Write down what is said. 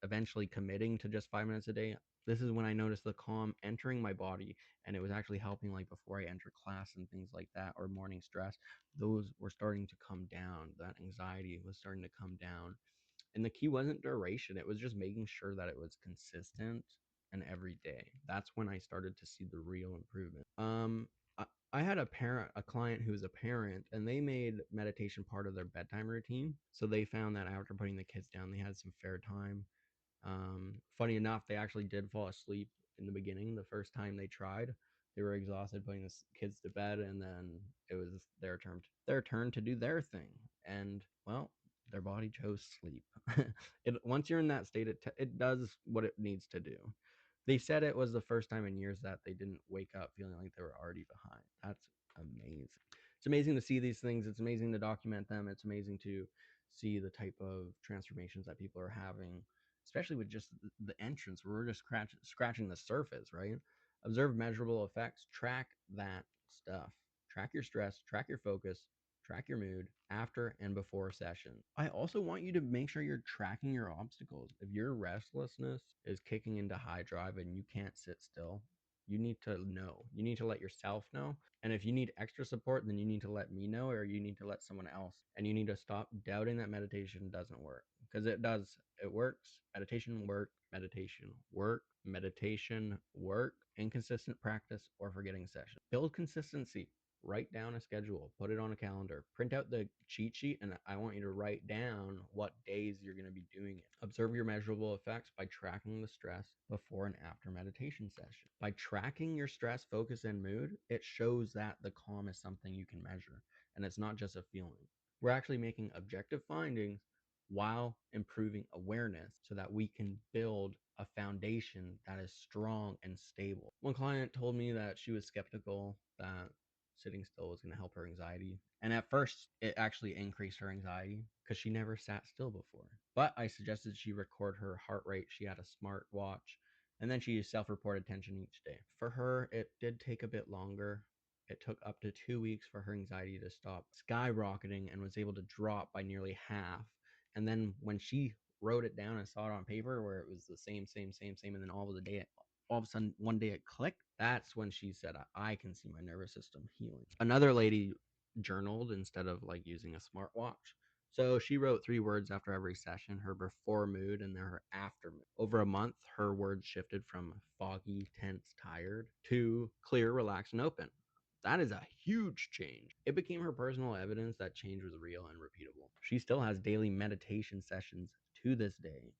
eventually committing to just 5 minutes a day, this is when I noticed the calm entering my body, and it was actually helping, like, before I enter class and things like that, or morning stress. Those were starting to come down. That anxiety was starting to come down. And the key wasn't duration, it was just making sure that it was consistent and every day. That's when I started to see the real improvement. I, I had a client who was a parent, and they made meditation part of their bedtime routine. So they found that after putting the kids down, they had some fair time. Funny enough, they actually did fall asleep in the beginning. The first time they tried, they were exhausted putting the kids to bed, and then it was their turn to do their thing. And well, their body chose sleep. Once you're in that state, it does what it needs to do. They said it was the first time in years that they didn't wake up feeling like they were already behind. That's amazing. It's amazing to see these things. It's amazing to document them. It's amazing to see the type of transformations that people are having, especially with just the entrance where we're just scratching the surface, right? Observe measurable effects, track that stuff. Track your stress, track your focus, track your mood after and before session. I also want you to make sure you're tracking your obstacles. If your restlessness is kicking into high drive and you can't sit still, you need to know. You need to let yourself know. And if you need extra support, then you need to let me know, or you need to let someone else. And you need to stop doubting that meditation doesn't work, because it does. It works. Meditation work, meditation work, meditation work. Inconsistent practice or forgetting session. Build consistency. Write down a schedule, put it on a calendar, print out the cheat sheet, and I want you to write down what days you're going to be doing it. Observe your measurable effects by tracking the stress before and after meditation session. By tracking your stress, focus, and mood, it shows that the calm is something you can measure, and it's not just a feeling. We're actually making objective findings while improving awareness so that we can build a foundation that is strong and stable. One client told me that she was skeptical that sitting still was going to help her anxiety. And at first, it actually increased her anxiety because she never sat still before. But I suggested she record her heart rate. She had a smart watch, and then she used self-reported tension each day. For her, it did take a bit longer. It took up to 2 weeks for her anxiety to stop skyrocketing and was able to drop by nearly half. And then when she wrote it down and saw it on paper where it was the same, and then all of a sudden one day it clicked, that's when she said, I can see my nervous system healing. Another lady journaled instead of like using a smartwatch. So she wrote 3 words after every session, her before mood and then her after mood. Over a month, her words shifted from foggy, tense, tired to clear, relaxed, and open. That is a huge change. It became her personal evidence that change was real and repeatable. She still has daily meditation sessions to this day.